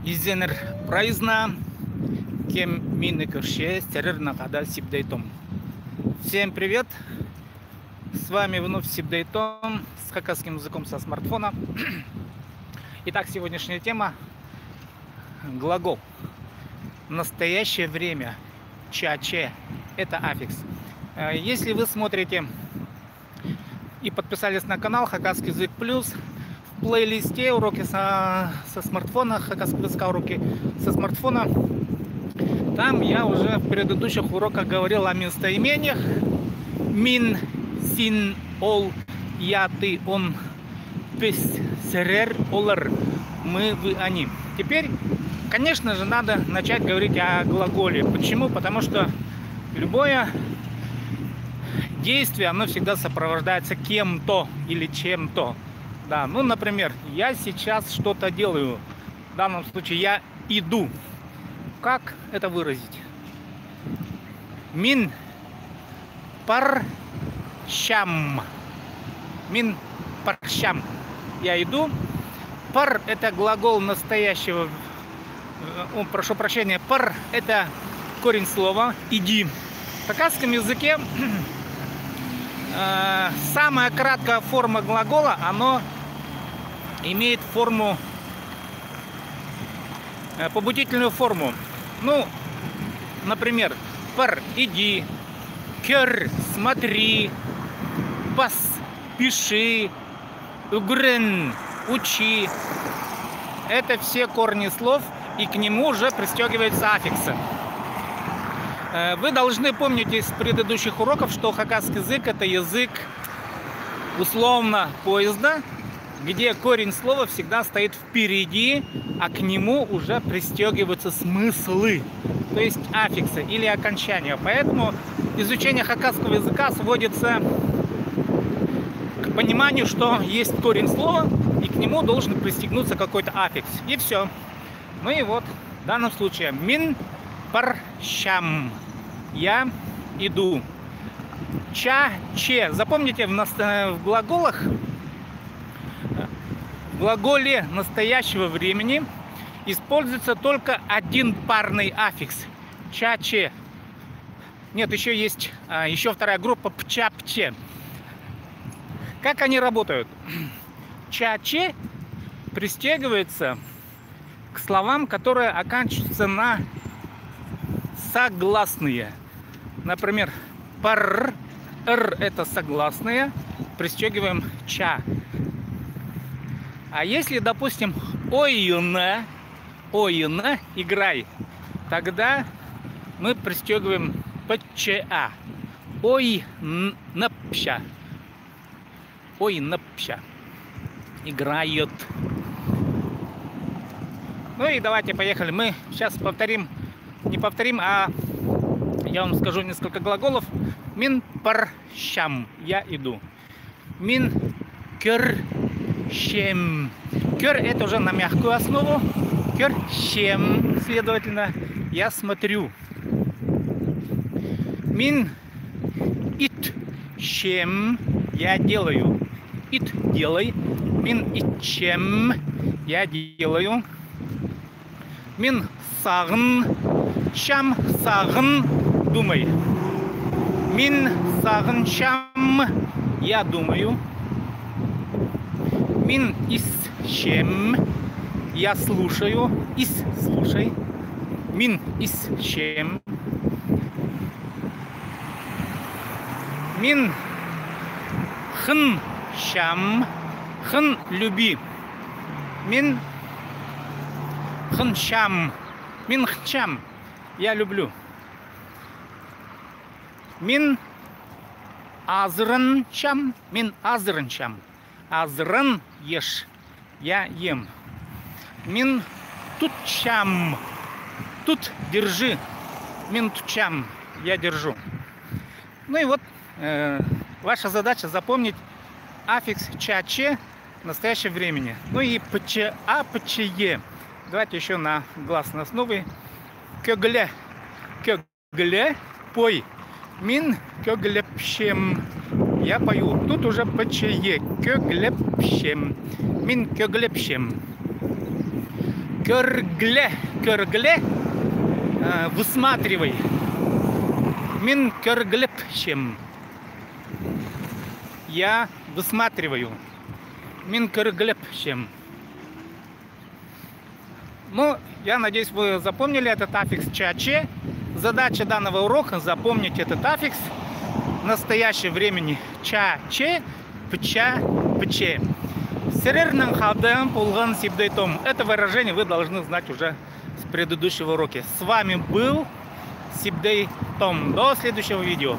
Изенер праздна, кем мины кырше, стерер накада сибдейтом. Всем привет! С вами вновь Сибдейтом с хакасским языком со смартфона. Итак, сегодняшняя тема — глагол. Настоящее время. Чаче. Это аффикс. Если вы смотрите и подписались на канал Хакасский язык плюс, в плейлисте уроки со смартфона, хакасского языка уроки со смартфона, там я уже в предыдущих уроках говорил о местоимениях. Мин, син, ол, я, ты, он, пес, серер, олар, мы, вы, они. Теперь, конечно же, надо начать говорить о глаголе. Почему? Потому что любое действие, оно всегда сопровождается кем-то или чем-то. Да, ну, например, я сейчас что-то делаю. В данном случае я иду. Как это выразить? Мин паршам. Мин паршам. Я иду. Пар — это глагол настоящего. Прошу прощения. Пар — это корень слова иди. В хакасском языке самая краткая форма глагола, оно имеет форму, побудительную форму. Ну, например, пар — иди, кер — смотри, пас — пиши, угрен — учи. Это все корни слов, и к нему уже пристегиваются аффиксы. Вы должны помнить из предыдущих уроков, что хакасский язык — это язык условно поезда, где корень слова всегда стоит впереди, а к нему уже пристегиваются смыслы, то есть аффиксы или окончания. Поэтому изучение хакасского языка сводится к пониманию, что есть корень слова, и к нему должен пристегнуться какой-то аффикс. И все. Ну и вот, в данном случае мин паршам. Я иду. Ча-че. Запомните, в глаголах, в глаголе настоящего времени используется только один парный аффикс. Ча-че. Нет, еще есть еще вторая группа пча-пче. Как они работают? Ча-че пристегивается к словам, которые оканчиваются на согласные. Например, пар, р — это согласные, пристегиваем ча. А если, допустим, ойна, играй, тогда мы пристегиваем пча. Ой, напща. Ой, напща. Играет. Ну и давайте, поехали. Мы сейчас повторим, не повторим, а я вам скажу несколько глаголов. Мин паршам. Я иду. Мин кер щем. Кер — это уже на мягкую основу. Кер щем. Следовательно, я смотрю. Мин ит щем. Я делаю. Ит — делай. Мин ит чем. Я делаю. Мин сагын. Шам сагын. Думай. Мин сагын шам. Я думаю. Мин ис щем. Я слушаю. Ис — слушай. Мин ис щем. Мин хын шам. Хын — люби. Мин хын шам. Мин хчам. Я люблю. Мин азрынчам. Мин азрынчам. Азрын — ешь. Я ем. Мин тутчам. Тут — держи. Мин тутчам. Я держу. Ну и вот ваша задача запомнить аффикс ча-че в настоящем времени. Ну и пча, пче. Давайте еще на гласной основе. Кёгле. Кёгле. Пой. Мин кёглепщем. Я пою. Тут уже пче. Кёглепщем. Мин кёглепщем. Көргле. Көргле. Высматривай. Мин көрглепшем. Я высматриваю. Мин көрглепшем. Ну, я надеюсь, вы запомнили этот аффикс чаче. Задача данного урока — запомнить этот аффикс в настоящем времени. Чаче, пча, пче. Серернан хадем пулган сибдейтом. Это выражение вы должны знать уже с предыдущего урока. С вами был Сибдей Том. До следующего видео.